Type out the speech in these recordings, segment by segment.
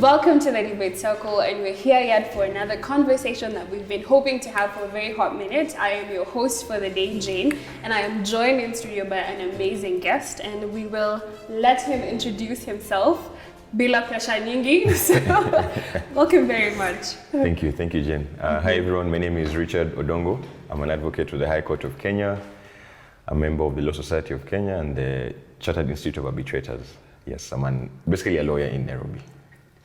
Welcome to the Debate Circle, and we're here yet for another conversation that we've been hoping to have for a very hot minute. I am your host for the day, Jane, and I am joined in studio by an amazing guest, and we will let him introduce himself. Bila pressure nyingi. So, welcome very much. Thank you, Jane. Hi everyone, my name is Richard Odongo. I'm an advocate with the High Court of Kenya, a member of the Law Society of Kenya and the Chartered Institute of Arbitrators. Yes, I'm basically a lawyer in Nairobi.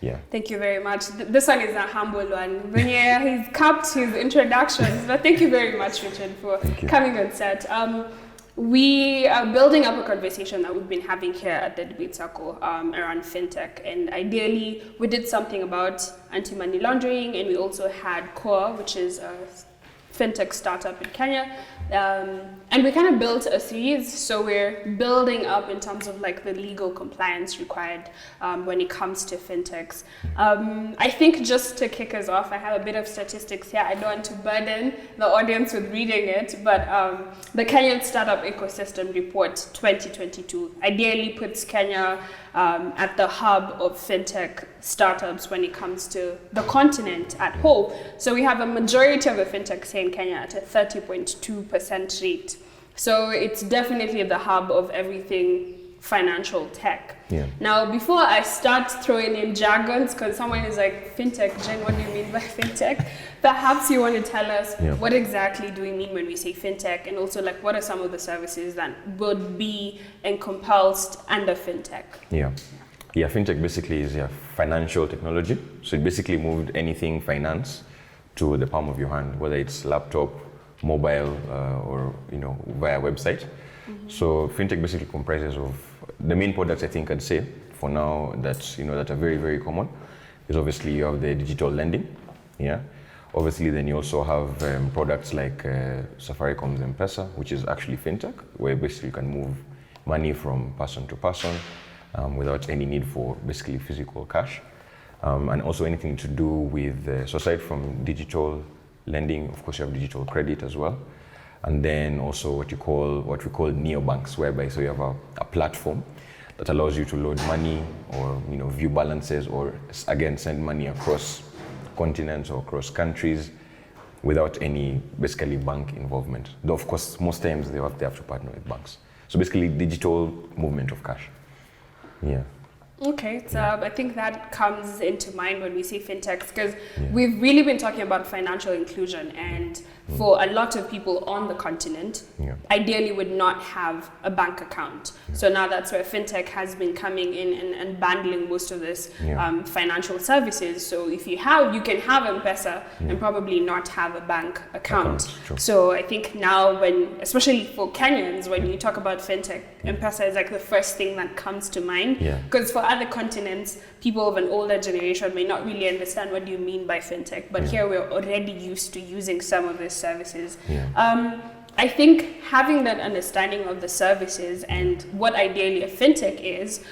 Yeah. Thank you very much. This one is a humble one. He's capped his introductions, but thank you very much, Richard, for coming on set. We are building up a conversation that we've been having here at the Debate Circle around fintech, and ideally we did something about anti-money laundering, and we also had Core, which is a fintech startup in Kenya, and we kind of built a series. So we're building up in terms of like the legal compliance required when it comes to fintechs. I think just to kick us off, I have a bit of statistics here. I don't want to burden the audience with reading it, but the Kenyan Startup Ecosystem Report 2022 ideally puts Kenya at the hub of fintech startups when it comes to the continent at whole. So we have a majority of the fintechs here in Kenya at a 30.2% rate. So it's definitely the hub of everything financial tech. Yeah. Now, before I start throwing in jargons, because someone is like, fintech, Jen, what do you mean by fintech? Perhaps you want to tell us what exactly do we mean when we say fintech, and also like what are some of the services that would be encompassed under fintech? Yeah, fintech basically is a financial technology. So it basically moved anything finance to the palm of your hand, whether it's laptop, mobile, or via website. So fintech basically comprises of the main products I think I'd say for now that are very, very common is obviously you have the digital lending. Yeah. Obviously then you also have products like Safaricom's M-Pesa, which is actually fintech, where basically you can move money from person to person without any need for basically physical cash. And also anything to do with, so aside from digital lending, of course you have digital credit as well. And then also what we call neobanks, whereby so you have a platform that allows you to load money or view balances or again send money across continents or across countries without any basically bank involvement. Though of course most times they have to partner with banks. So basically digital movement of cash. Yeah. Okay, so I think that comes into mind when we say fintechs, because we've really been talking about financial inclusion, and for a lot of people on the continent, ideally would not have a bank account. So now that's where fintech has been coming in and bundling most of this financial services. So if you can have M-Pesa and probably not have a bank account. So I think now especially for Kenyans, when you talk about fintech, M-Pesa is like the first thing that comes to mind. Because for other continents, people of an older generation may not really understand what do you mean by fintech, but here we're already used to using some of these services. I think having that understanding of the services and what ideally a fintech is,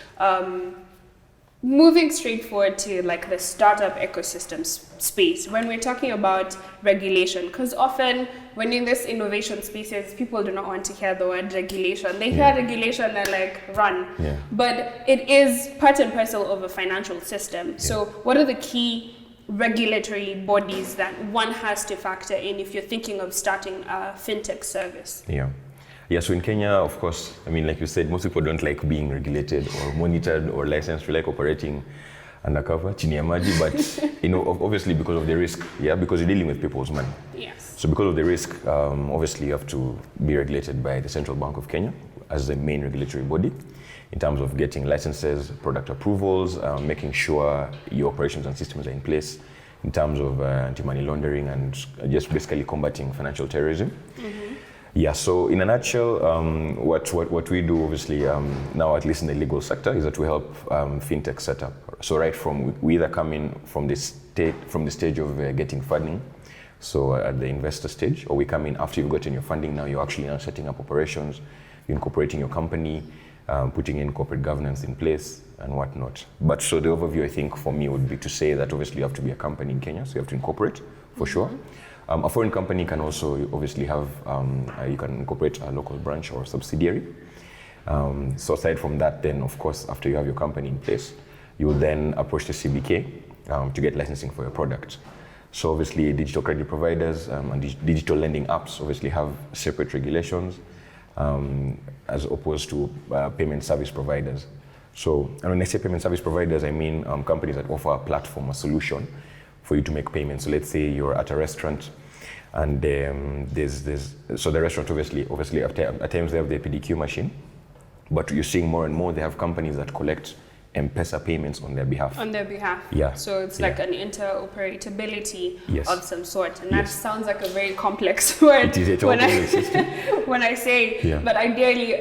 moving straight forward to like the startup ecosystem space, when we're talking about regulation, because often when in this innovation spaces, people do not want to hear the word regulation. They hear regulation and like run, but it is part and parcel of a financial system. So what are the key regulatory bodies that one has to factor in if you're thinking of starting a fintech service? So in Kenya, of course, I mean, like you said, most people don't like being regulated or monitored or licensed. We like operating undercover, chini ya maji, but obviously because of the risk, because you're dealing with people's money. Yes. So because of the risk, obviously you have to be regulated by the Central Bank of Kenya as the main regulatory body in terms of getting licenses, product approvals, making sure your operations and systems are in place in terms of anti-money laundering and just basically combating financial terrorism. So in a nutshell, what we do obviously now, at least in the legal sector, is that we help fintech set up. So right from, we either come in from the stage of getting funding, so at the investor stage, or we come in after you've gotten your funding. Now you're actually now setting up operations, you're incorporating your company, putting in corporate governance in place and whatnot. But so the overview, I think, for me would be to say that obviously you have to be a company in Kenya, so you have to incorporate for sure. A foreign company can also obviously have, you can incorporate a local branch or subsidiary. So aside from that, then of course, after you have your company in place, you will then approach the CBK to get licensing for your product. So obviously digital credit providers and digital lending apps obviously have separate regulations as opposed to payment service providers. So and when I say payment service providers, I mean companies that offer a platform, a solution for you to make payments. So let's say you're at a restaurant and so the restaurant obviously at times they have the PDQ machine, but you're seeing more and more they have companies that collect M-Pesa payments on their behalf. On their behalf. Yeah. So it's like an interoperability yes. of some sort. And that sounds like a very complex word. It is a complex system. When I say, but ideally,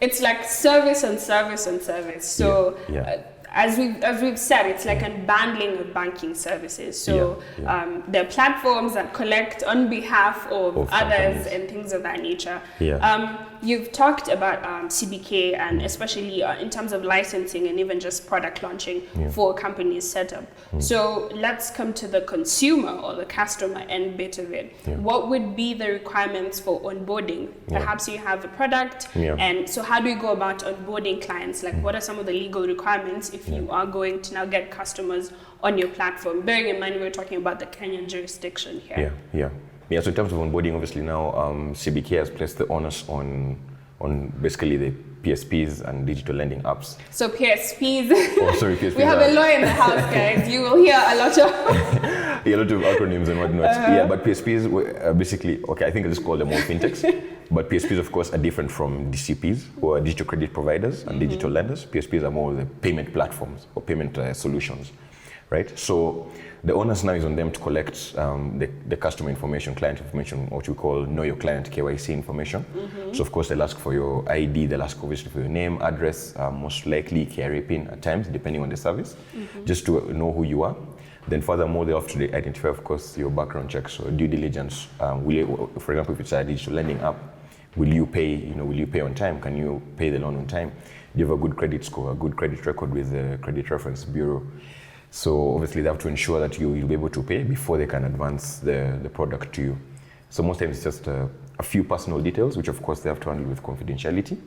it's like service and service and service. So as we've said, it's like a bundling of banking services. So there are platforms that collect on behalf of others and things of that nature. You've talked about CBK and especially in terms of licensing and even just product launching for companies set up. So let's come to the consumer or the customer end bit of it. What would be the requirements for onboarding? Perhaps you have a product, and so how do you go about onboarding clients? Like what are some of the legal requirements if you are going to now get customers on your platform? Bearing in mind we're talking about the Kenyan jurisdiction here. Yeah, so in terms of onboarding, obviously now CBK has placed the onus on basically the PSPs and digital lending apps. So PSPs, PSPs we have a lawyer in the house, guys. You will hear a lot of a lot of acronyms and whatnot. But PSPs basically, I think I'll just call them all Fintechs. But PSPs, of course, are different from DCPs, who are digital credit providers and digital lenders. PSPs are more the payment platforms or payment solutions, right? So the onus now is on them to collect the customer information, client information, what we call know your client KYC information. So of course they'll ask for your ID, they'll ask obviously for your name, address, most likely KRA PIN at times, depending on the service, just to know who you are. Then furthermore, they have to identify, of course, your background checks, so due diligence. For example, if it's a digital lending app, will you pay? Will you pay on time? Can you pay the loan on time? Do you have a good credit score, a good credit record with the Credit Reference Bureau? So obviously they have to ensure that you'll be able to pay before they can advance the product to you. So most times it's just a few personal details, which of course they have to handle with confidentiality,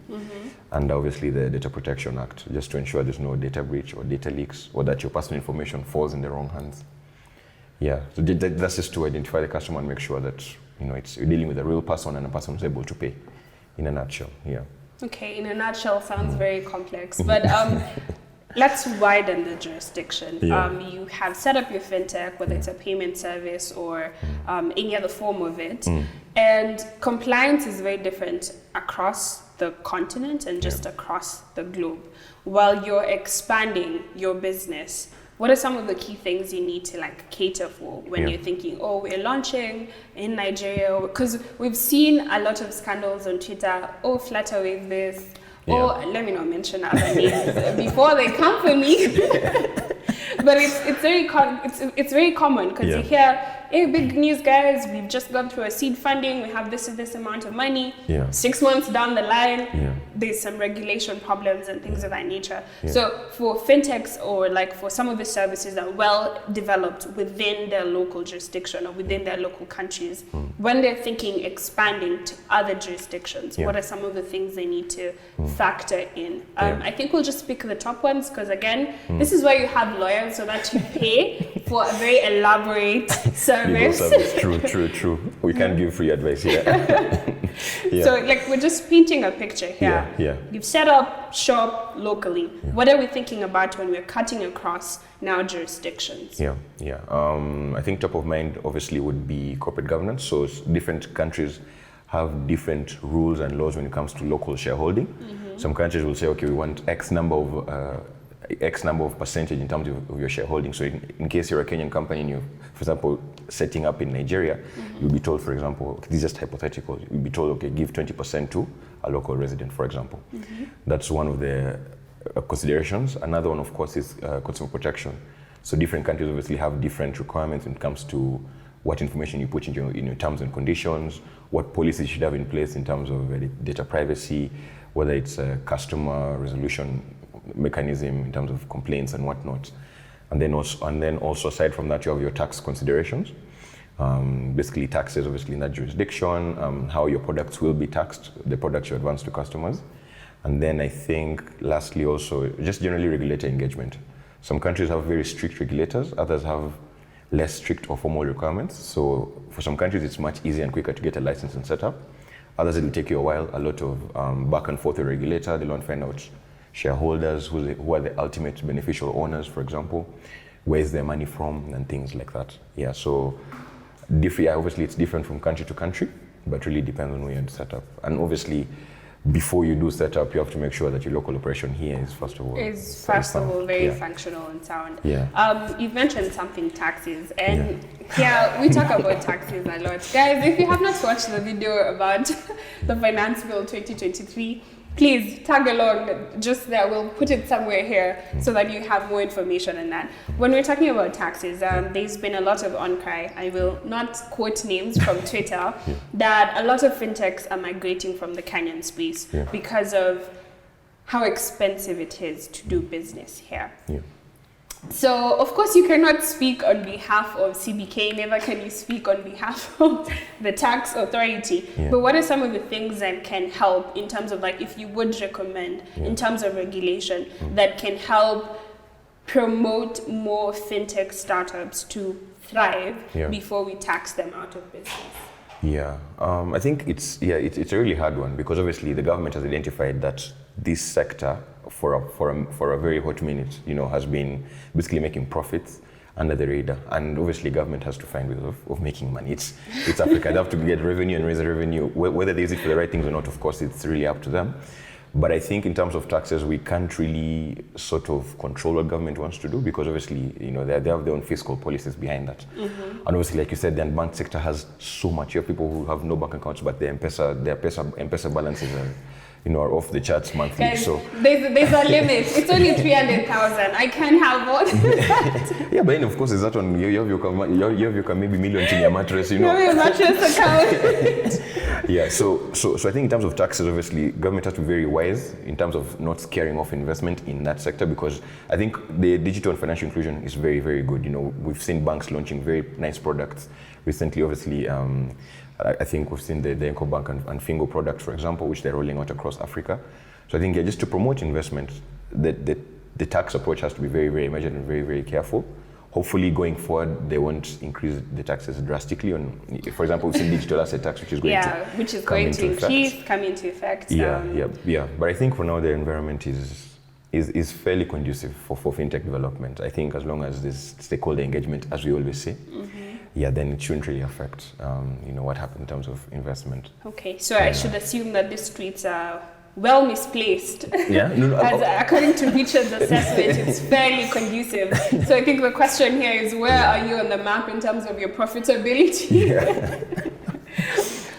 and obviously the Data Protection Act, just to ensure there's no data breach or data leaks, or that your personal information falls in the wrong hands. So that's just to identify the customer and make sure that you're dealing with a real person and a person who's able to pay, in a nutshell. Okay, in a nutshell, sounds very complex, but let's widen the jurisdiction. You have set up your fintech, whether it's a payment service or any other form of it, and compliance is very different across the continent and just across the globe. While you're expanding your business, what are some of the key things you need to cater for when you're thinking, we're launching in Nigeria? Because we've seen a lot of scandals on Twitter, Flutterwave this, let me not mention other names before they come for me. But it's very common because you hear, hey, big news, guys, we've just gone through a seed funding, we have this amount of money. 6 months down the line, there's some regulation problems and things of that nature. So for fintechs or for some of the services that are well developed within their local jurisdiction or within their local countries, when they're thinking expanding to other jurisdictions, what are some of the things they need to factor in? I think we'll just pick the top ones because again, this is why you have lawyers, so that you pay for a very elaborate service. True. We can't give free advice here. So we're just painting a picture here. You've set up shop locally. What are we thinking about when we're cutting across now jurisdictions? I think top of mind obviously would be corporate governance. So different countries have different rules and laws when it comes to local shareholding. Some countries will say, okay, we want X number of percentage in terms of your shareholding. So in case you're a Kenyan company and you're, for example, setting up in Nigeria, you'll be told, for example, this is just hypothetical, you'll be told, okay, give 20% to a local resident, for example. That's one of the considerations. Another one, of course, is consumer protection. So different countries obviously have different requirements when it comes to what information you put in your terms and conditions, what policies you should have in place in terms of data privacy, whether it's a customer resolution mechanism in terms of complaints and whatnot. And then also aside from that, you have your tax considerations. Basically taxes obviously in that jurisdiction, how your products will be taxed, the products you advance to customers. And then I think lastly also just generally regulator engagement. Some countries have very strict regulators, others have less strict or formal requirements. So for some countries, it's much easier and quicker to get a license and set up. Others, it'll take you a while, a lot of back and forth with the regulator. They want to find out shareholders, who are the ultimate beneficial owners, for example, where's their money from, and things like that. Yeah, so obviously it's different from country to country, but really depends on where you set up. And obviously, before you do set up, you have to make sure that your local operation here is first of all very functional and sound. Yeah. You've mentioned something, taxes, and we talk about taxes a lot. Guys, if you have not watched the video about the Finance Bill 2023, please tag along just there. We'll put it somewhere here so that you have more information on that. When we're talking about taxes, there's been a lot of on-cry. I will not quote names from Twitter that a lot of fintechs are migrating from the Kenyan space because of how expensive it is to do business here. So, of course, you cannot speak on behalf of CBK, never can you speak on behalf of the tax authority. But what are some of the things that can help in terms of, like, if you would recommend in terms of regulation that can help promote more fintech startups to thrive before we tax them out of business? I think it's a really hard one, because obviously the government has identified that this sector for a very hot minute, has been basically making profits under the radar, and obviously government has to find ways of making money. It's Africa. They have to get revenue and raise the revenue. Whether they use it for the right things or not, of course, it's really up to them. But I think in terms of taxes, we can't really sort of control what government wants to do, because obviously, they have their own fiscal policies behind that. And obviously, like you said, the bank sector has so much. You have people who have no bank accounts, but their M-Pesa balances are off the charts monthly. Guys, so there's a limit. It's only 300,000. I can't have more than that. But then of course is that on you have your maybe millions in your mattress, You have your mattress account. So I think in terms of taxes, obviously government has to be very wise in terms of not scaring off investment in that sector, because I think the digital and financial inclusion is very, very good. We've seen banks launching very nice products recently. Obviously, I think we've seen the Eco Bank and Fingo products, for example, which they're rolling out across Africa. So I think just to promote investment, the tax approach has to be very, very measured and very, very careful. Hopefully, going forward, they won't increase the taxes drastically. For example, we've seen digital asset tax, which is going to come into effect. But I think for now, the environment is fairly conducive for fintech development. I think as long as there's stakeholder engagement, as we always say, then it shouldn't really affect, what happens in terms of investment. Okay, so I should assume that these streets are well misplaced. According to Richard's assessment, it's fairly conducive. So I think the question here is, where are you on the map in terms of your profitability?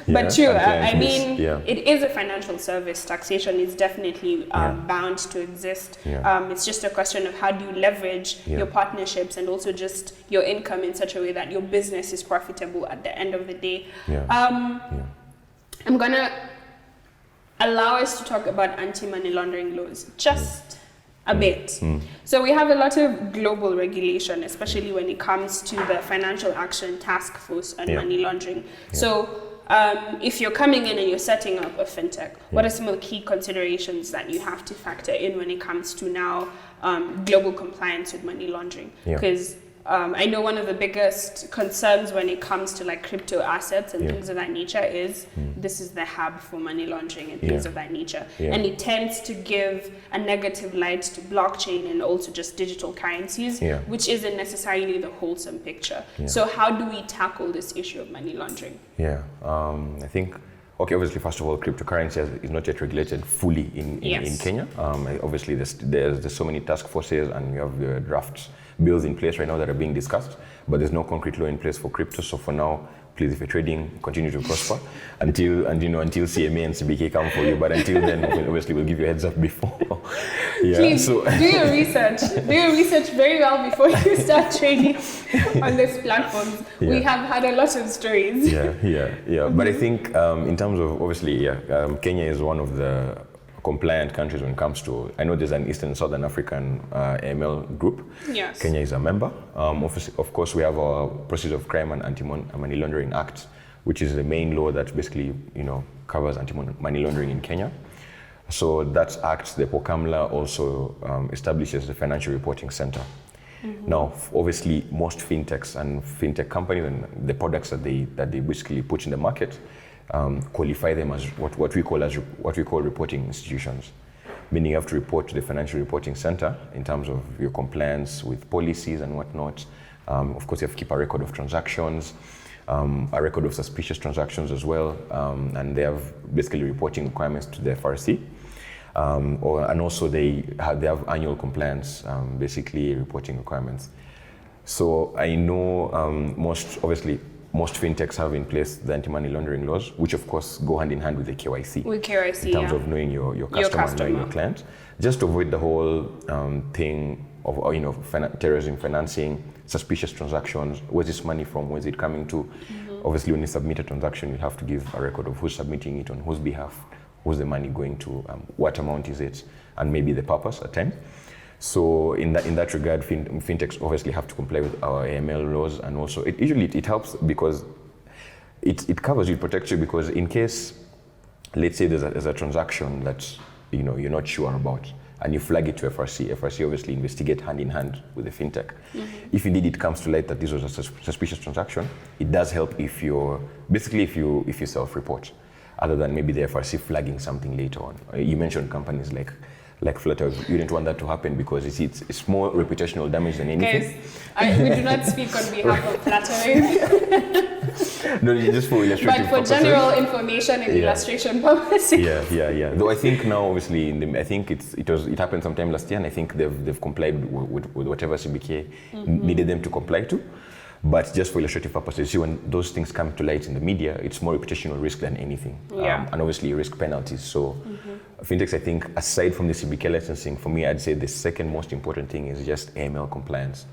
But true, it is a financial service. Taxation is definitely bound to exist. It's just a question of how do you leverage your partnerships and also just your income in such a way that your business is profitable at the end of the day. I'm gonna allow us to talk about anti-money laundering laws just a bit. So we have a lot of global regulation, especially when it comes to the Financial Action Task Force on money laundering. So if you're coming in and you're setting up a fintech, what are some of the key considerations that you have to factor in when it comes to now global compliance with money laundering? Because I know one of the biggest concerns when it comes to like crypto assets and things of that nature is this is the hub for money laundering and things of that nature. And it tends to give a negative light to blockchain and also just digital currencies, which isn't necessarily the wholesome picture. So how do we tackle this issue of money laundering? I think, obviously, first of all, cryptocurrency is not yet regulated fully in Kenya. Obviously, there's so many task forces, and we have the draft bills in place right now that are being discussed, but there's no concrete law in place for crypto. So for now, please, if you're trading, continue to prosper until CMA and CBK come for you. But until then, obviously, we'll give you a heads up before. Please do your research. Do your research very well before you start trading on these platforms. We have had a lot of stories. But I think in terms of obviously, Kenya is one of the compliant countries when it comes to, I know there's an Eastern and Southern African AML group. Kenya is a member. Of course, we have our Proceeds of Crime and Anti-Money Laundering Act, which is the main law that basically, covers anti-money laundering in Kenya. So that act, the POCAMLA, also establishes the Financial Reporting Center. Now, obviously, most fintechs and fintech companies and the products that they basically put in the market qualify them as what we call reporting institutions. Meaning you have to report to the Financial Reporting Center in terms of your compliance with policies and whatnot. Of course, you have to keep a record of transactions, a record of suspicious transactions as well, and they have basically reporting requirements to the FRC. And also they have annual compliance, basically reporting requirements. So I know most fintechs have in place the anti-money laundering laws, which of course go hand in hand with the KYC. With KYC, in terms of knowing your customer and knowing your client, just to avoid the whole thing of terrorism financing, suspicious transactions. Where's this money from? Where's it coming to? Obviously, when you submit a transaction, you have to give a record of who's submitting it, on whose behalf, who's the money going to, what amount is it, and maybe the purpose at times. So in that regard, fintechs obviously have to comply with our AML laws, and also it helps because it covers you, it protects you, because in case, let's say there's a transaction that you're not sure about, and you flag it to FRC obviously investigate hand in hand with the fintech. If indeed it comes to light that this was a suspicious transaction, it does help if you self-report, other than maybe the FRC flagging something later on. You mentioned companies like Flutter. You didn't want that to happen because it's more reputational damage than anything. Guys, we do not speak on behalf of Flutter. No, just for illustrative purposes. But for general information and illustration purposes. Yeah. Though I think now, obviously, I think it happened sometime last year, and I think they've complied with whatever CBK needed them to comply to. But just for illustrative purposes, see, when those things come to light in the media, it's more reputational risk than anything. And obviously risk penalties. So fintechs, I think, aside from the CBK licensing, for me, I'd say the second most important thing is just AML compliance.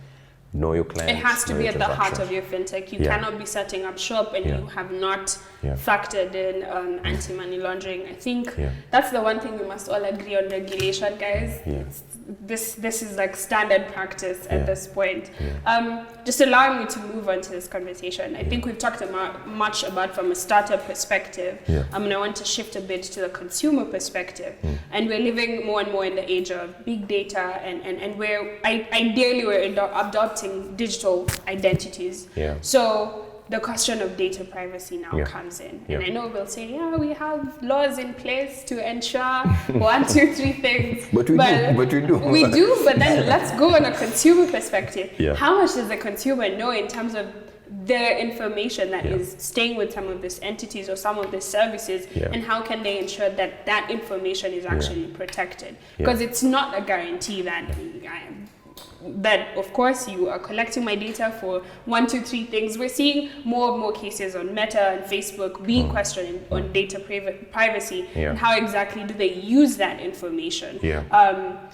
Know your clients. It has to be at the heart of your fintech. You cannot be setting up shop and you have not factored in anti-money laundering. I think that's the one thing we must all agree on: regulation, guys. This is like standard practice at this point. Just allowing me to move on to this conversation. I think we've talked much about from a startup perspective. And I want to shift a bit to the consumer perspective. And we're living more and more in the age of big data, and where ideally we're adopting digital identities. So the question of data privacy now comes in. And I know we'll say, we have laws in place to ensure 1, 2, 3 things. But we do. We do, but then let's go on a consumer perspective. How much does the consumer know in terms of their information that is staying with some of these entities or some of these services, and how can they ensure that that information is actually protected? Because it's not a guarantee that of course you are collecting my data for 1, 2, 3 things. We're seeing more and more cases on Meta and Facebook being questioned on data privacy and how exactly do they use that information.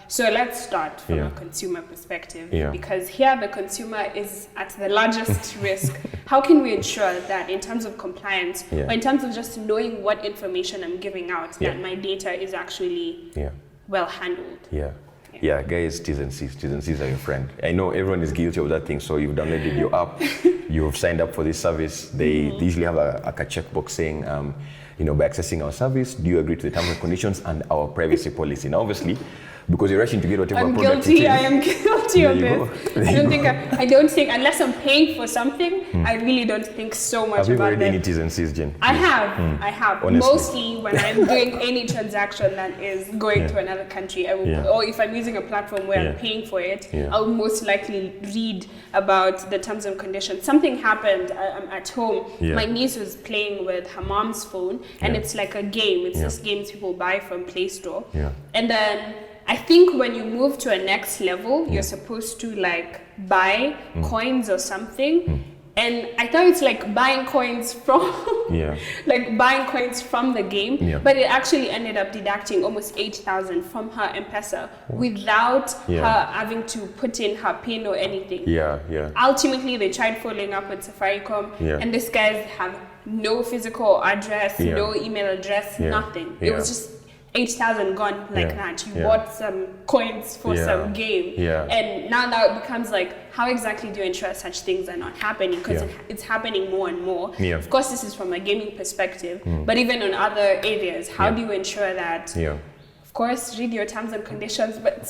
So let's start from a consumer perspective, because here the consumer is at the largest risk. How can we ensure that in terms of compliance or in terms of just knowing what information I'm giving out, that my data is actually well handled? Guys, T's and C's are your friend. I know everyone is guilty of that thing. So you've downloaded your app, you've signed up for this service. They usually have a checkbox saying, by accessing our service, do you agree to the terms and conditions and our privacy policy? Now, obviously, because you're rushing to get whatever product it is. I am guilty of this. I don't think, unless I'm paying for something, I really don't think so much about it. Have you read any T's and C's, Jen? I have. Honestly. Mostly when I'm doing any transaction that is going to another country, or if I'm using a platform where I'm paying for it, I'll most likely read about the terms and conditions. Something happened at home. My niece was playing with her mom's phone, and it's like a game. It's just games people buy from Play Store. And then I think when you move to a next level, you're supposed to like buy coins or something. And I thought it's like buying coins from like buying coins from the game, but it actually ended up deducting almost 8,000 from her M-Pesa without her having to put in her PIN or anything. Ultimately, they tried following up with Safaricom, and these guys have no physical address, no email address, nothing. It was just 8,000 gone like that. You bought some coins for some game. And now it becomes like, how exactly do you ensure such things are not happening? Because it's happening more and more. Of course, this is from a gaming perspective, but even on other areas, how do you ensure that course, read your terms and conditions, but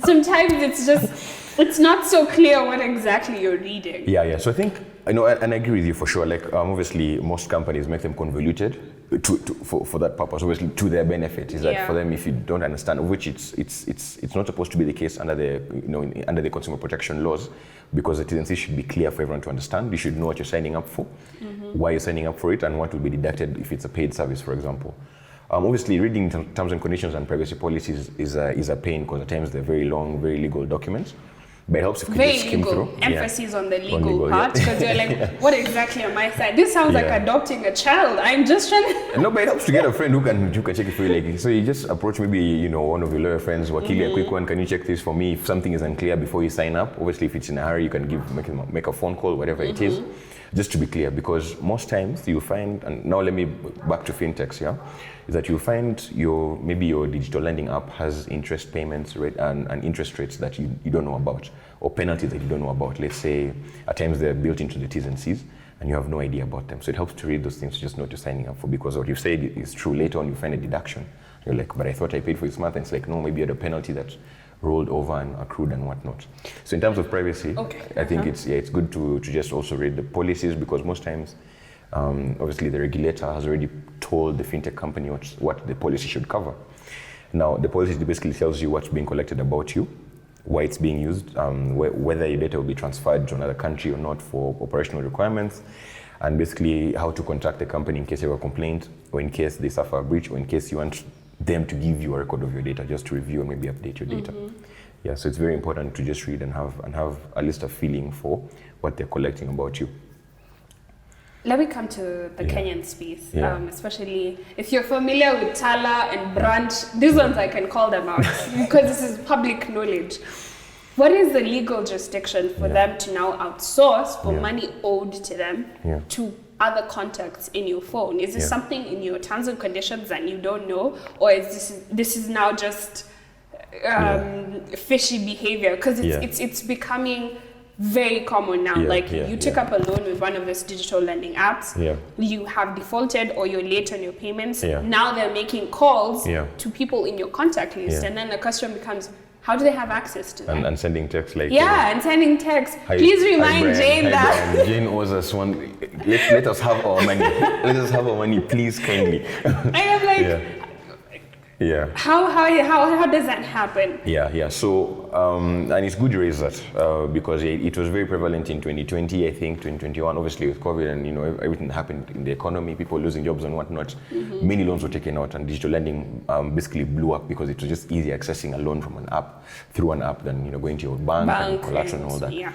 sometimes it's not so clear what exactly you're reading. Yeah. So I think, and I agree with you for sure. Like, obviously, most companies make them convoluted for that purpose. Obviously, to their benefit is that for them, if you don't understand, which it's not supposed to be the case under the consumer protection laws, because the T&C should be clear for everyone to understand. You should know what you're signing up for, why you're signing up for it, and what will be deducted if it's a paid service, for example. Obviously, reading terms and conditions and privacy policies is a pain because at times they're very long, very legal documents. But it helps if you just skim through. Emphasis on the legal part, because you're like, what exactly am I saying? This sounds like adopting a child. I'm just trying to... No, but it helps to get a friend who can check it for you. Like, so you just approach maybe, one of your lawyer friends, Wakili, a quick one, can you check this for me? If something is unclear before you sign up, obviously if it's in a hurry, you can make a phone call, whatever it is, just to be clear. Because most times you'll find, and now let me back to Fintechs, is that you'll find maybe your digital lending app has interest payments rate and interest rates that you don't know about, or penalties that you don't know about. Let's say at times they're built into the T's and C's and you have no idea about them. So it helps to read those things to just know what you're signing up for, because what you said is true. Later on you find a deduction. You're like, but I thought I paid for this month, and it's like, no, maybe you had a penalty that rolled over and accrued and whatnot. So in terms of privacy, I think it's good to just also read the policies, because most times obviously the regulator has already told the fintech company what the policy should cover. Now, the policy basically tells you what's being collected about you, why it's being used, whether your data will be transferred to another country or not for operational requirements, and basically how to contact the company in case you have a complaint, or in case they suffer a breach, or in case you want them to give you a record of your data just to review and maybe update your data. Yeah, so it's very important to just read and have at least a feeling for what they're collecting about you. Let me come to the Kenyan space, especially if you're familiar with Tala and Branch. These ones I can call them out because this is public knowledge. What is the legal jurisdiction for them to now outsource for money owed to them to other contacts in your phone? Is this something in your terms and conditions that you don't know, or is this is now just fishy behavior? Because it's becoming very common now. You took up a loan with one of these digital lending apps, you have defaulted or you're late on your payments. Now they're making calls to people in your contact list, and then the question becomes, how do they have access to that? And sending texts like... and sending texts. Please remind Jane that... Jane owes us one. Let us have our money. Let us have our money, please, kindly. I am like... How does that happen? So, and it's good you raise that because it was very prevalent in 2020, I think, 2021, obviously with COVID and, everything that happened in the economy, people losing jobs and whatnot. Many loans were taken out, and digital lending basically blew up because it was just easy accessing a loan from an app, through an app, than, going to your bank and collateral and all that.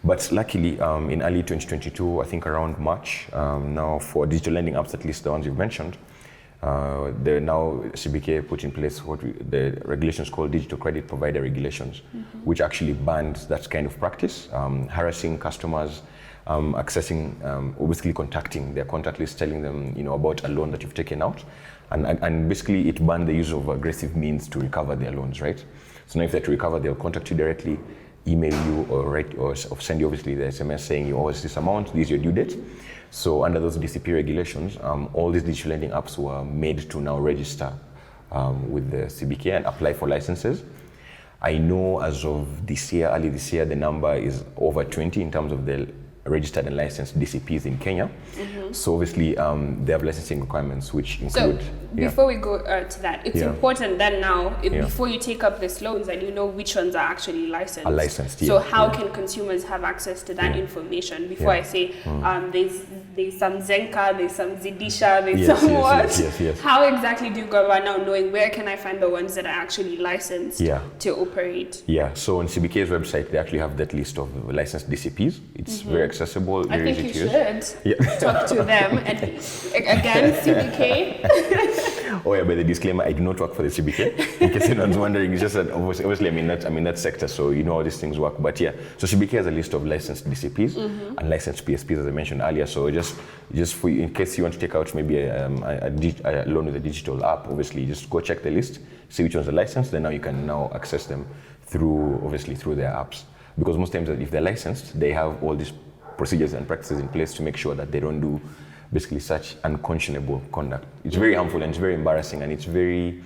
But luckily, in early 2022, I think around March, now for digital lending apps, at least the ones you've mentioned, the now CBK put in place the regulations called Digital Credit Provider Regulations, which actually banned that kind of practice, harassing customers, accessing, or basically contacting their contact list, telling them about a loan that you've taken out, and basically it banned the use of aggressive means to recover their loans, right? So now if they're to recover, they'll contact you directly, email you, or send you obviously the SMS saying you owe us this amount, this is your due date. So under those DCP regulations, all these digital lending apps were made to now register with the CBK and apply for licenses. I know as of early this year, the number is over 20 in terms of the registered and licensed DCPs in Kenya. So obviously they have licensing requirements which include... So before we go to that, it's important that now, before you take up these loans, and you know which ones are actually licensed. So how can consumers have access to that information? Before I say there's some Zenka, there's some Zidisha, there's some what? How exactly do you go about now knowing where can I find the ones that are actually licensed to operate? So on CBK's website, they actually have that list of licensed DCPs. It's very accessible, very easy to use. I think you should talk to them. And again, CBK. By the disclaimer, I do not work for the CBK. In case anyone's wondering, it's just that obviously I'm in that sector, so you know how these things work. But so CBK has a list of licensed DCPs and licensed PSPs, as I mentioned earlier. So just for in case you want to take out maybe a loan with a digital app, obviously just go check the list, see which ones are licensed. Then now you can access them through their apps. Because most times if they're licensed, they have all these procedures and practices in place to make sure that they don't do basically such unconscionable conduct. It's very harmful and it's very embarrassing, and it's very,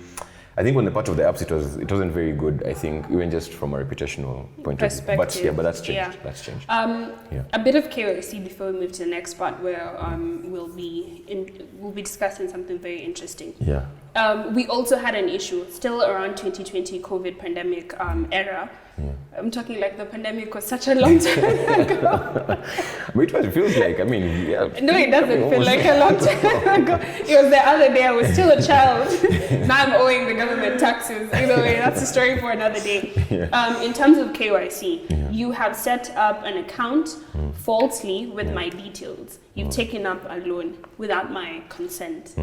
I think on the part of the apps, it wasn't very good. I think even just from a reputational point of view. But that's changed. Yeah. That's changed. A bit of KYC before we move to the next part, where we'll be discussing something very interesting. Yeah. We also had an issue still around 2020 COVID pandemic era. Yeah. I'm talking like the pandemic was such a long time ago. It feels like, I mean, yeah. No, it doesn't feel like a long time ago. It was the other day, I was still a child. Now I'm owing the government taxes. Either way, that's a story for another day. Yeah. In terms of KYC, you have set up an account falsely with my details. You've taken up a loan without my consent.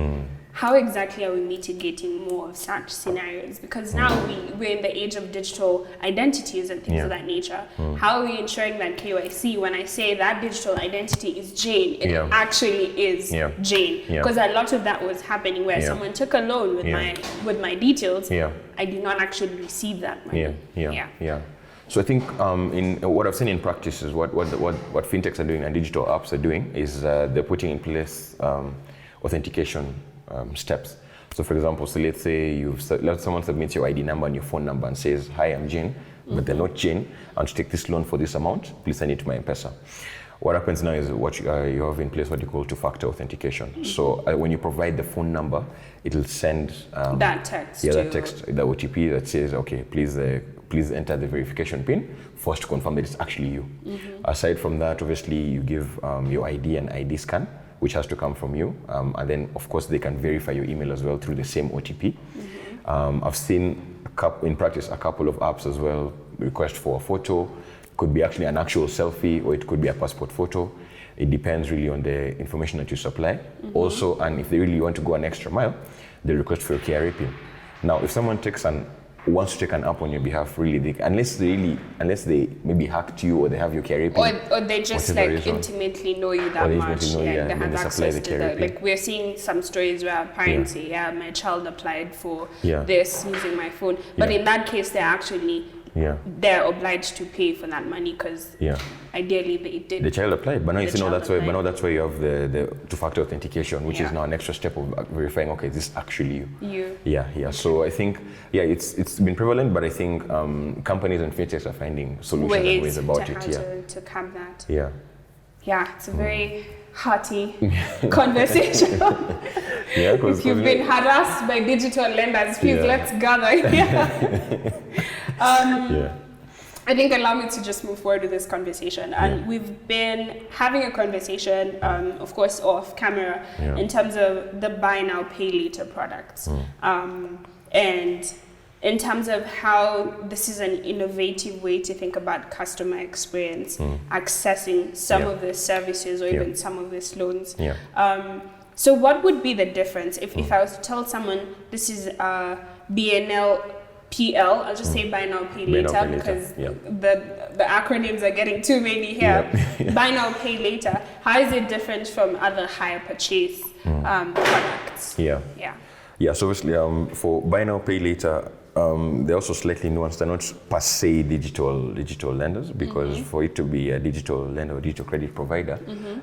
How exactly are we mitigating more of such scenarios? Because now we're in the age of digital identities and things of that nature. How are we ensuring that KYC, when I say that digital identity is Jane, it actually is Jane? Because a lot of that was happening where someone took a loan with my details. I did not actually receive that money. So I think in what I've seen in practice is what fintechs are doing and digital apps are doing is they're putting in place authentication steps. So for example, let's say someone submits your ID number and your phone number and says, "Hi, I'm Jane," but they're not Jane. I want to take this loan for this amount. Please send it to my M-Pesa. What happens now is you have in place what you call two-factor authentication. So when you provide the phone number, it'll send that text. That text, the OTP that says, "Okay, please enter the verification PIN first to confirm that it's actually you." Aside from that, obviously you give your ID and ID scan, which has to come from you. And then, of course, they can verify your email as well through the same OTP. I've seen in practice a couple of apps as well request for a photo. Could be actually an actual selfie, or it could be a passport photo. It depends really on the information that you supply. Also, and if they really want to go an extra mile, they request for your KRA PIN. Now, if someone wants to take an app on your behalf, really, unless they maybe hacked you or they have your KRA PIN, or they just intimately know you that much, they have access to that. Like we're seeing some stories where parents say, my child applied for this using my phone, but in that case, they're obliged to pay for that money because ideally they did. The child applied, but now that's why you have the two-factor authentication, which is now an extra step of verifying, okay, this is actually you. Yeah. So I think, it's been prevalent, but I think companies and fintechs are finding solutions and ways about it. To cap that. Yeah, it's a very hearty conversation. If you've been harassed by digital lenders, please let's gather here. I think allow me to just move forward with this conversation. And we've been having a conversation, of course, off camera, in terms of the buy now, pay later products. And in terms of how this is an innovative way to think about customer experience, accessing some of the services or even some of these loans. So what would be the difference if I was to tell someone this is BNPL, I'll just say buy now, pay later, because the acronyms are getting too many here. Buy now, pay later. How is it different from other higher purchase products? So obviously for buy now, pay later, they're also slightly nuanced. They're not per se digital lenders, because for it to be a digital lender or digital credit provider,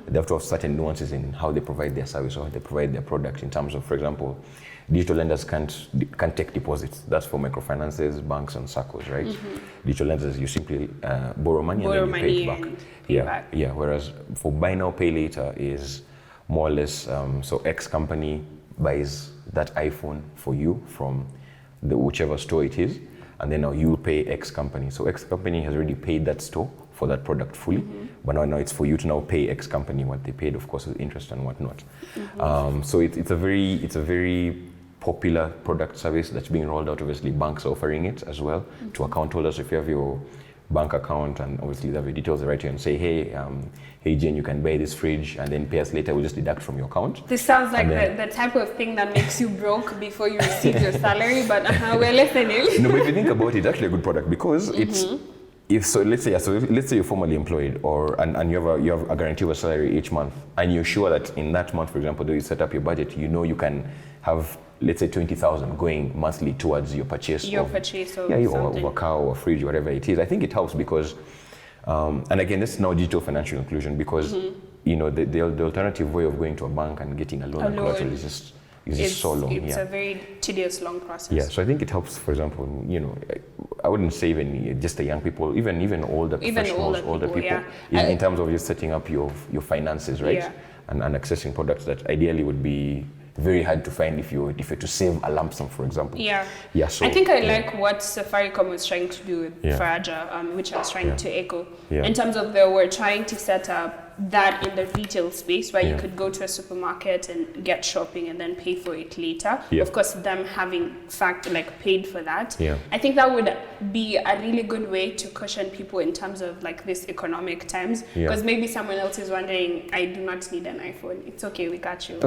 they have to have certain nuances in how they provide their service or how they provide their product, in terms of, for example, digital lenders can't take deposits. That's for microfinances, banks, and SACCOs, right? Digital lenders, you simply borrow money and then you pay it back. Whereas for buy now, pay later is more or less, so X company buys that iPhone for you from whichever store it is, and then now you'll pay X company. So X company has already paid that store for that product fully, but now it's for you to now pay X company what they paid, of course, with interest and whatnot. So it's a very popular product service that's being rolled out. Obviously, banks are offering it as well to account holders. If you have your bank account and obviously they have your details, they write you and say, hey Jane, you can buy this fridge and then pay us later, we'll just deduct from your account. This sounds like the type of thing that makes you broke before you receive your salary, but we're listening. No, but if you think about it, it's actually a good product, because let's say you're formally employed and you have a guarantee of a salary each month, and you're sure that in that month, for example, though you set up your budget, you can have, let's say, 20,000 going monthly towards your purchase of a car or a fridge, whatever it is. I think it helps because, and again, this is now digital financial inclusion, because the alternative way of going to a bank and getting a loan and collateral is just is just so long. It's a very tedious, long process. Yeah, so I think it helps, for example, I wouldn't say even just the young people, even older professionals, older people in terms of just setting up your finances, right? Yeah. And accessing products that ideally would be very hard to find if you're to save a lump sum, for example. Yeah. Yeah. So I think I like what Safaricom was trying to do with Faraja, which I was trying to echo. Yeah. In terms of they were trying to set up that in the retail space where you could go to a supermarket and get shopping and then pay for it later. Yeah. Of course, them having paid for that. Yeah. I think that would be a really good way to cushion people in terms of this economic times. Because maybe someone else is wondering, I do not need an iPhone. It's okay, we got you.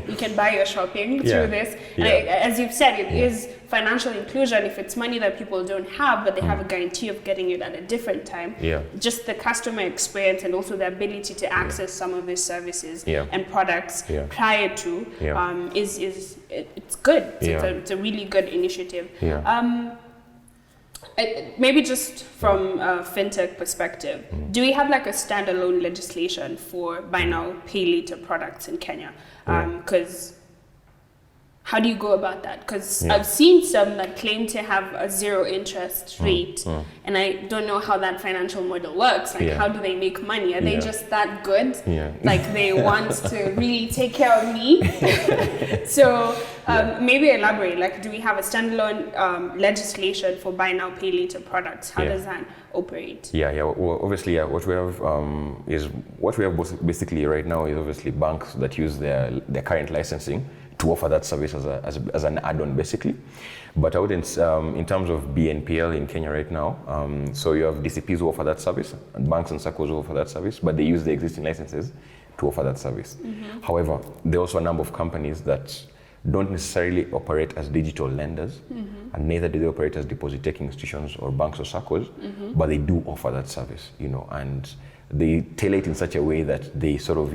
You can buy your shopping through this. And as you've said, it is financial inclusion if it's money that people don't have, but they have a guarantee of getting it at a different time. Yeah. Just the customer experience and also the ability to access some of these services and products prior to it's good. It's a really good initiative. Maybe just from a fintech perspective, do we have a standalone legislation for buy now, pay later products in Kenya? Because how do you go about that? Because I've seen some that claim to have a zero interest rate, and I don't know how that financial model works. How do they make money? Are they just that good? They want to really take care of me? So maybe elaborate. Do we have a standalone legislation for buy now, pay later products? How does that operate? Well, obviously, what we have basically right now is obviously banks that use their current licensing to offer that service as an add-on, basically. But I wouldn't, in terms of BNPL in Kenya right now, so you have DCPs who offer that service, and banks and SACCOs who offer that service, but they use the existing licenses to offer that service. However, there are also a number of companies that don't necessarily operate as digital lenders, and neither do they operate as deposit-taking institutions or banks or SACCOs, but they do offer that service, and they tailor it in such a way that they sort of,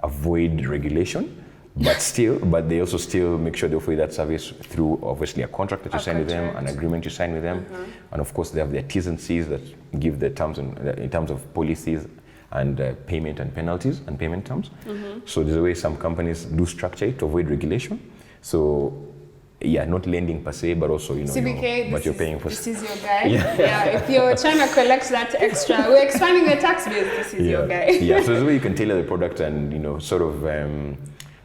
avoid regulation, but they also still make sure they offer that service through obviously a contract that you sign with them, an agreement you sign with them, and of course they have their T's and C's that give the terms in terms of policies and payment and penalties and payment terms. So there's a way some companies do structure it to avoid regulation. So not lending per se, but also CBK, but you're paying for. This is your guy. If you're trying to collect that extra, we're expanding the tax base. This is your guy. So there's a way you can tailor the product and sort of.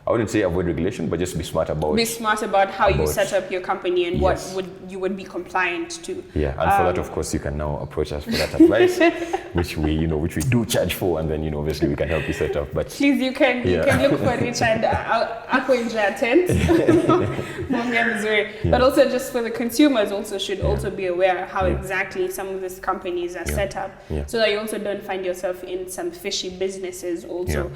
I wouldn't say avoid regulation, but just be smart about how you set up your company and what you would be compliant to. And for that, of course, you can now approach us for that advice, which we do charge for, and then obviously we can help you set up. But please, you can look for Richard Akwenja tent, but also just for the consumers, also should also be aware how exactly some of these companies are set up, so that you also don't find yourself in some fishy businesses. Also.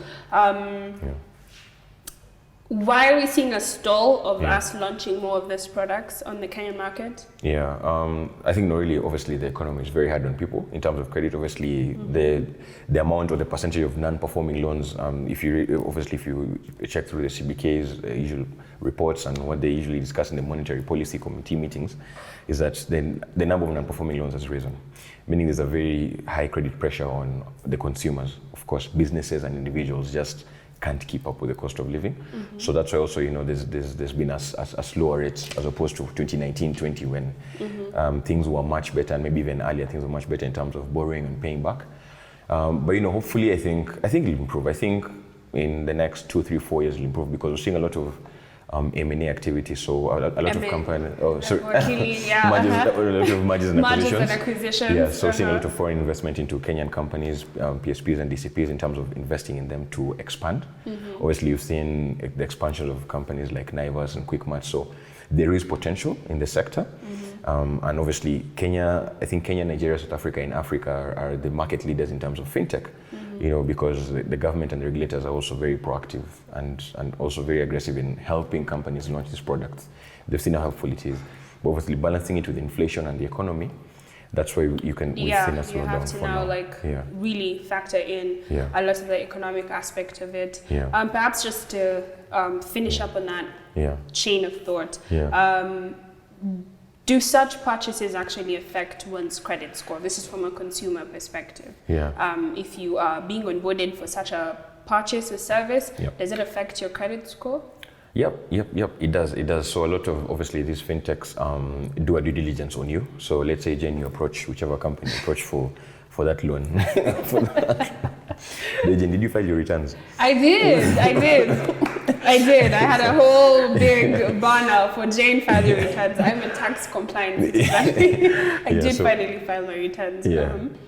Why are we seeing a stall of us launching more of these products on the Kenyan market? I think really, obviously, the economy is very hard on people in terms of credit. Obviously, the amount or the percentage of non-performing loans, if you check through the CBK's usual reports and what they usually discuss in the monetary policy committee meetings, is that the number of non-performing loans has risen, meaning there's a very high credit pressure on the consumers. Of course, businesses and individuals just can't keep up with the cost of living. So that's why also, there's been a slower rate as opposed to 2019-20 when things were much better, and maybe even earlier things were much better in terms of borrowing and paying back. But hopefully I think it'll improve. I think in the next 2, 3, 4 years it'll improve because we're seeing a lot of M&A activity, so a lot of companies. A lot of mergers and acquisitions. So seeing a lot of foreign investment into Kenyan companies, PSPs and DCPs in terms of investing in them to expand. Obviously, you've seen the expansion of companies like Naivas and Quickmart. So there is potential in the sector, and obviously Kenya, Nigeria, South Africa, in Africa are the market leaders in terms of fintech. Because the government and the regulators are also very proactive and also very aggressive in helping companies launch these products. They've seen how helpful it is. But obviously balancing it with inflation and the economy, that's why we've seen a slowdown. You have to now really factor in a lot of the economic aspect of it. Perhaps just to finish up on that chain of thought. Do such purchases actually affect one's credit score? This is from a consumer perspective. If you are being onboarded for such a purchase or service, does it affect your credit score? Yep. It does. So a lot of, obviously, these fintechs do a due diligence on you. So let's say, Jane, you approach whichever company you approach for that loan. Jane, did you file your returns? I did. I had a whole big banner for Jane file your returns. I'm a tax compliance. I did finally file my returns.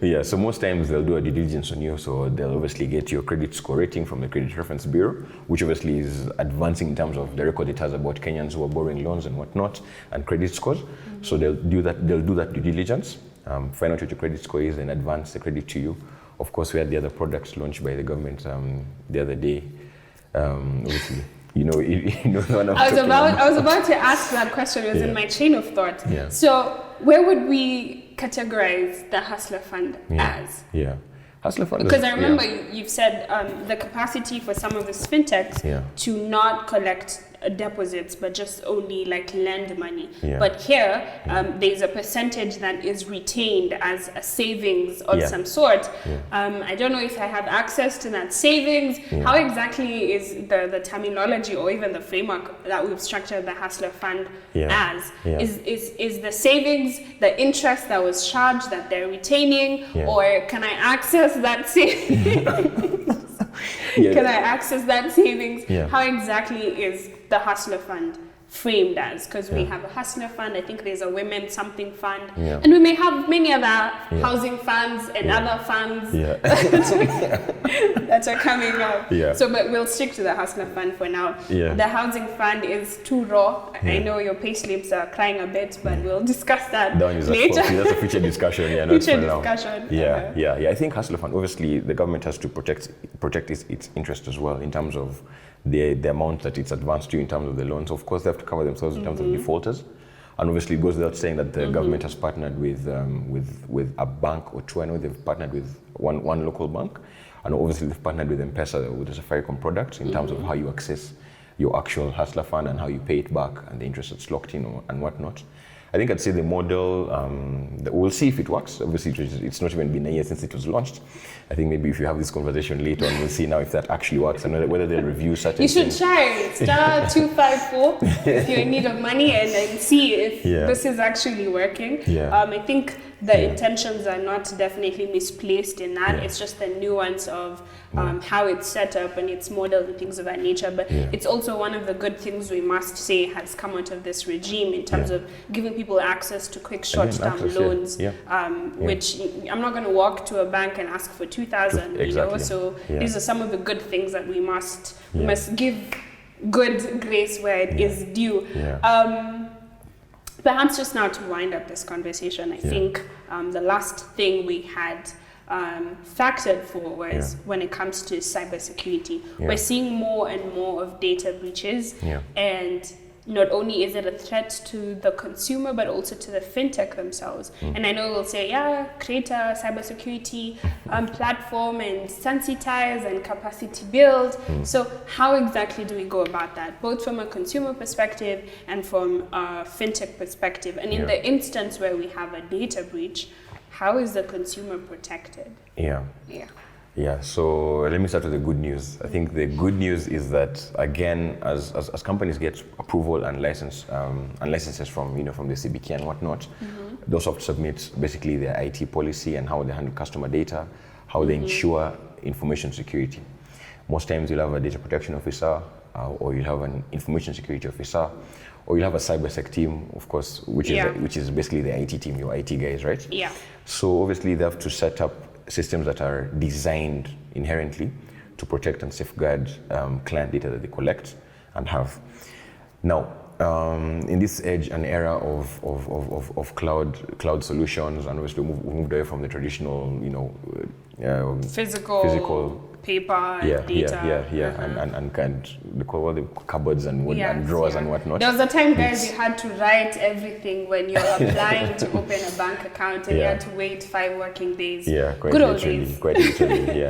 Yeah. So most times they'll do a due diligence on you. So they'll obviously get your credit score rating from the Credit Reference Bureau, which obviously is advancing in terms of the record it has about Kenyans who are borrowing loans and whatnot, and credit scores. So they'll do that due diligence, find out what your credit score is, and advance the credit to you. Of course, we had the other products launched by the government the other day. Obviously, one I was about to ask that question. It was in my chain of thought. Yeah. So, where would we categorize the Hustler Fund as? Yeah. Hustler Fund. Because I remember you've said the capacity for some of these fintechs to not collect deposits, but just only like lend money. But here, there's a percentage that is retained as a savings of some sort. I don't know if I have access to that savings. How exactly is the terminology or even the framework that we've structured the Hustler Fund as? Is the savings the interest that was charged that they're retaining, or can I access that savings? Can I access that savings? How exactly is the Hustler Fund framed as? Because we have a Hustler Fund, I think there's a Women Something Fund, and we may have many other housing funds and other funds that are coming up. So, but we'll stick to the Hustler Fund for now. The housing fund is too raw. I know your payslips are crying a bit, but we'll discuss that later. That's a future discussion. I think Hustler Fund, obviously, the government has to protect its interest as well in terms of the amount that it's advanced to in terms of the loans. Of course, they have to cover themselves in terms of defaulters. And obviously, it goes without saying that the government has partnered with a bank or two. I know they've partnered with one local bank. And obviously, they've partnered with M-Pesa, with the Safaricom products, in terms of how you access your actual Hustler Fund and how you pay it back and the interest that's locked in and whatnot. I think I'd say the model, we'll see if it works. Obviously, it's not even been a year since it was launched. I think maybe if you have this conversation later on, we'll see now if that actually works and whether they'll review certain things. You should try *254 if you're in need of money and then see if this is actually working. I think the intentions are not definitely misplaced in that. It's just the nuance of how it's set up and its model and things of that nature. But it's also one of the good things we must say has come out of this regime in terms of giving people access to quick short-term loans, which I'm not going to walk to a bank and ask for 2,000. So these are some of the good things that we must give good grace where it is due. Perhaps just now to wind up this conversation, I think the last thing we had factored for was when it comes to cybersecurity. We're seeing more and more of data breaches, and not only is it a threat to the consumer, but also to the fintech themselves. And I know we'll say, create a cybersecurity platform and sensitize and capacity build. So how exactly do we go about that, both from a consumer perspective and from a fintech perspective? And in the instance where we have a data breach, how is the consumer protected? So let me start with the good news. I think the good news is that, again, as companies get approval and licenses from the CBK and whatnot, those have to submit basically their IT policy and how they handle customer data, how they ensure information security. Most times you'll have a data protection officer, or you'll have an information security officer, or you'll have a cybersec team, of course, which is basically the IT team, your IT guys, right? So obviously they have to set up systems that are designed inherently to protect and safeguard client data that they collect and have. Now, in this age and era of cloud solutions, and obviously we moved away from the traditional, physical paper, data. And they call the cupboards and drawers and whatnot. There was a time, guys, you had to write everything when you're applying to open a bank account, and you had to wait 5 working days. Quite literally.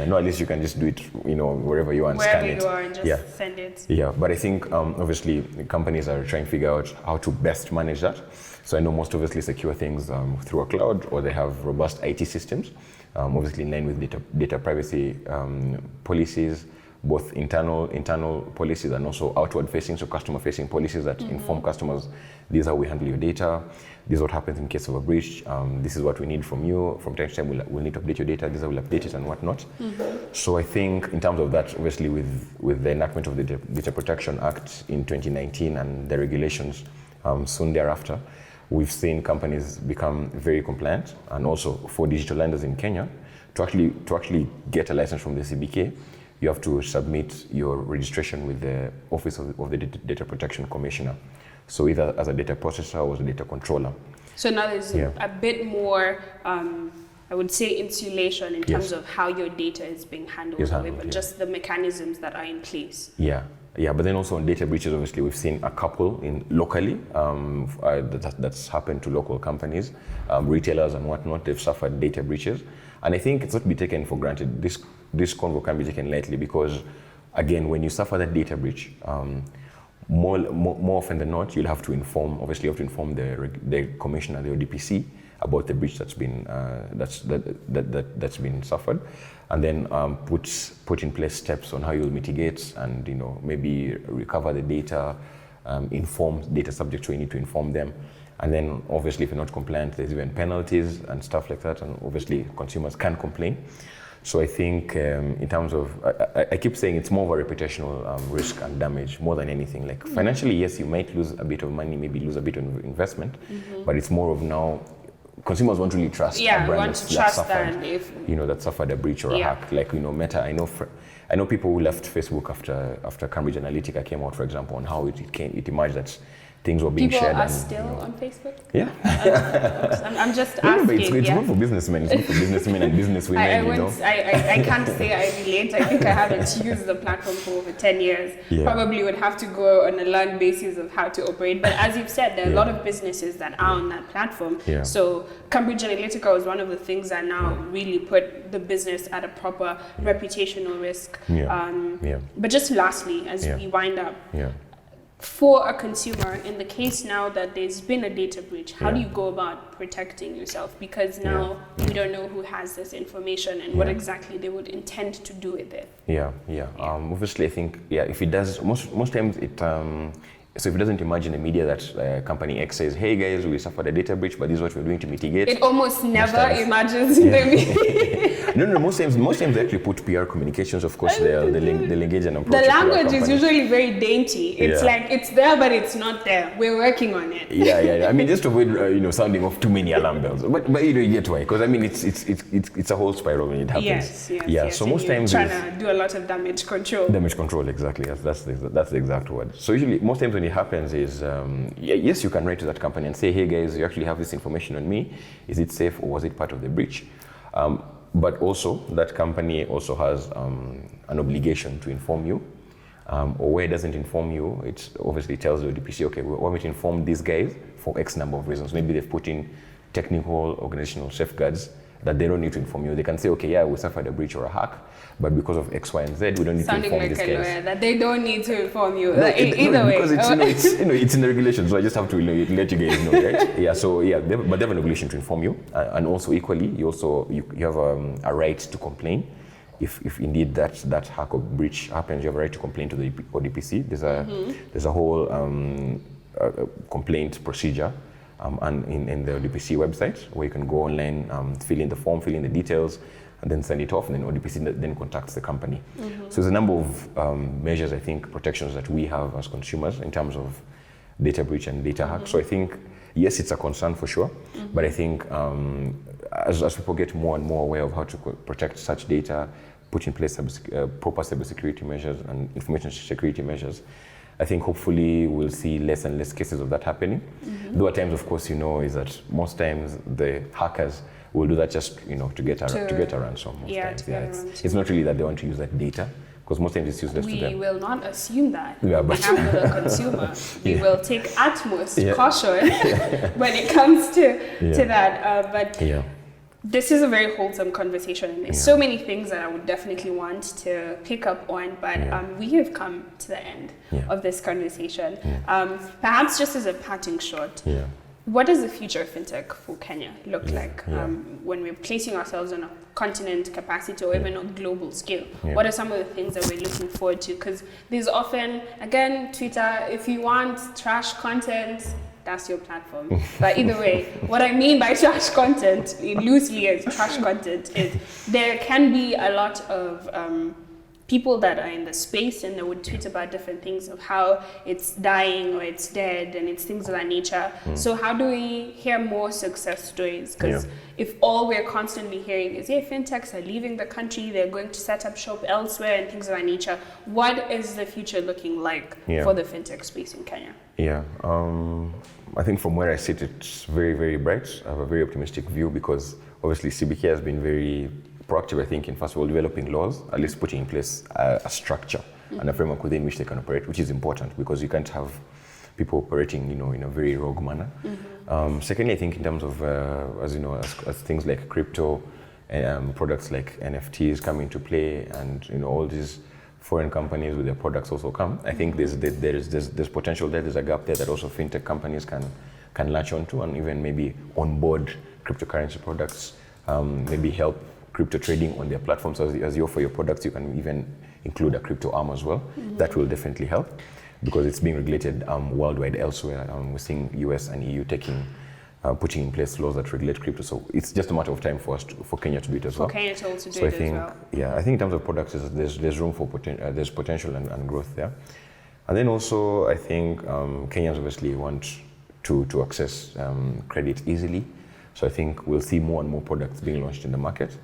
No, at least you can just do it, wherever you are and wherever scan it. You are and just send it. But I think obviously companies are trying to figure out how to best manage that. So I know most obviously secure things through a cloud, or they have robust IT systems, obviously in line with data privacy policies, both internal policies and also outward facing, so customer facing policies that inform customers, this is how we handle your data, this is what happens in case of a breach, this is what we need from you, from time to time we'll need to update your data, this is how we'll update it and whatnot. So I think in terms of that, obviously with the enactment of the Data Protection Act in 2019 and the regulations soon thereafter, we've seen companies become very compliant, and also for digital lenders in Kenya, to actually get a license from the CBK, you have to submit your registration with the Office of the Data Protection Commissioner. So either as a data processor or as a data controller. So now there's a bit more, I would say, insulation in terms of how your data is being handled, but just the mechanisms that are in place. Yeah, but then also on data breaches, obviously, we've seen a couple locally that's happened to local companies, retailers and whatnot. They've suffered data breaches, and I think it's not to be taken for granted. This convo can be taken lightly because, again, when you suffer that data breach, more often than not, you'll have to inform. Obviously, you have to inform the commissioner, the ODPC, about the breach that's been suffered, and then put in place steps on how you'll mitigate and maybe recover the data, inform data subjects where you need to inform them, and then obviously if you're not compliant, there's even penalties and stuff like that, and obviously consumers can complain. So I think in terms of, I keep saying it's more of a reputational risk and damage more than anything. Like financially, yes, you might lose a bit of money, maybe lose a bit of investment, but it's more of now, consumers won't really trust a brand that suffered a breach or a hack. Like Meta, I know people who left Facebook after Cambridge Analytica came out, for example, on how it emerged that things were being shared. People are still on Facebook? Yeah. I'm just asking. It's good for businessmen. It's good for businessmen and businesswomen, I can't say I relate. I think I haven't used the platform for over 10 years. Probably would have to go on a learned basis of how to operate. But as you've said, there are a lot of businesses that are on that platform. So Cambridge Analytica was one of the things that now really put the business at a proper reputational risk. But just lastly, as we wind up, for a consumer, in the case now that there's been a data breach, how do you go about protecting yourself? Because now we don't know who has this information and what exactly they would intend to do with it. Obviously, I think, if it does, most times it, so if it doesn't imagine the media that company X says, hey guys, we suffered a data breach, but this is what we're doing to mitigate. It almost never imagines the media. No, most times they actually put PR communications, of course, they'll engage and approach. The language is usually very dainty. It's like, it's there, but it's not there. We're working on it. I mean, just to avoid, sounding off too many alarm bells. But you get why, because I mean, it's a whole spiral when it happens. Yes. So most times trying to do a lot of damage control. Damage control, exactly. That's the exact word. So usually, most times when it happens is, yes, you can write to that company and say, hey guys, you actually have this information on me. Is it safe or was it part of the breach? But also, that company also has an obligation to inform you. Or where it doesn't inform you, it obviously tells the ODPC, okay, we want me to inform these guys for X number of reasons. Maybe they've put in technical, organizational safeguards that they don't need to inform you. They can say, okay, we suffered a breach or a hack, but because of X, Y, and Z, we don't need to inform these guys. Sounding like a lawyer, that they don't need to inform you. Either way. Because it's in the regulations, so I just have to let you guys know, right? But they have an obligation to inform you, and also equally, you have a right to complain. If indeed that hack or breach happens, you have a right to complain to the ODPC. There's a whole complaint procedure. And in the ODPC website, where you can go online, fill in the form, fill in the details, and then send it off, and then ODPC then contacts the company. So there's a number of measures, I think, protections that we have as consumers in terms of data breach and data hack. So I think, yes, it's a concern for sure, but I think as people get more and more aware of how to protect such data, put in place proper cybersecurity measures and information security measures, I think hopefully we'll see less and less cases of that happening. Though at times, of course, is that most times the hackers will do that just to get a ransom. It's not really that they want to use that data, because most times it's useless to them. We will not assume that. We have the consumer. We will take utmost caution when it comes to that. This is a very wholesome conversation, and there's so many things that I would definitely want to pick up on, but we have come to the end of this conversation. Perhaps just as a parting shot, what does the future of fintech for Kenya look like when we're placing ourselves on a continent capacity or even on global scale? What are some of the things that we're looking forward to? Because there's often, again, Twitter, if you want trash content, that's your platform. But either way, what I mean by trash content, loosely as trash content, is there can be a lot of people that are in the space and they would tweet about different things of how it's dying or it's dead and it's things of that nature. So how do we hear more success stories? Because if all we're constantly hearing is, fintechs are leaving the country, they're going to set up shop elsewhere and things of that nature, what is the future looking like for the fintech space in Kenya? I think from where I sit, it's very, very bright. I have a very optimistic view because obviously CBK has been very proactive, I think, in first of all developing laws, at least putting in place a structure and a framework within which they can operate, which is important because you can't have people operating, in a very rogue manner. Secondly, I think in terms of, as things like crypto, products like NFTs come into play, and all these foreign companies with their products also come. I think there's potential there. There's a gap there that also fintech companies can latch onto and even maybe onboard cryptocurrency products, maybe help crypto trading on their platforms. As you offer your products, you can even include a crypto arm as well. That will definitely help because it's being regulated worldwide elsewhere. We're seeing US and EU putting in place laws that regulate crypto. So it's just a matter of time for Kenya to do it as well. For Kenya to also do it as well. I think in terms of products, there's room for there's potential and growth there. And then also, I think Kenyans obviously want to access credit easily. So I think we'll see more and more products being launched in the market.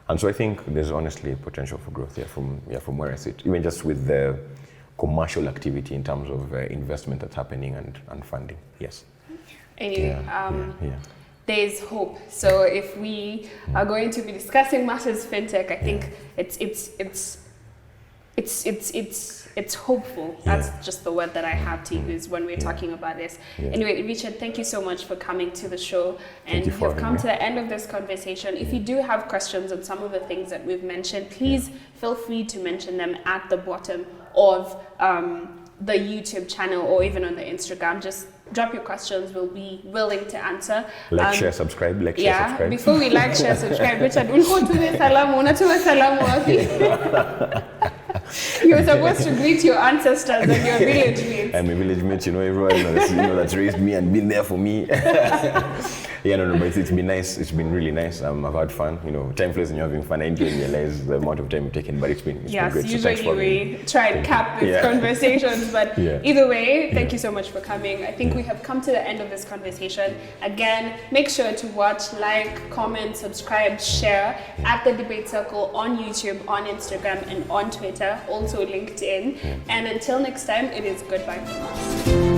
And so I think there's honestly potential for growth here from where I sit, even just with the commercial activity in terms of investment that's happening and funding. Yes. Anyway, there's hope. So if we are going to be discussing matters fintech, I think it's hopeful. That's just the word that I have to use when we're talking about this. Anyway, Richard, thank you so much for coming to the show. And you've come to the end of this conversation. If you do have questions on some of the things that we've mentioned, please feel free to mention them at the bottom of the YouTube channel or even on the Instagram. Just drop your questions. We'll be willing to answer. Share, subscribe. Subscribe. Before we share, subscribe, Richard, unatuma salamu wapi? You were supposed to greet your ancestors and your village mates. I'm a village mate, everyone that's raised me and been there for me. But it's been nice. It's been really nice. I've had fun. Time flies when you're having fun. I didn't realize the amount of time you've taken, but it's been great. Usually we try and cap these conversations, but either way, thank you so much for coming. I think we have come to the end of this conversation. Again, make sure to watch, like, comment, subscribe, share at The Debate Circle on YouTube, on Instagram, and on Twitter, also LinkedIn. And until next time, it is goodbye from us.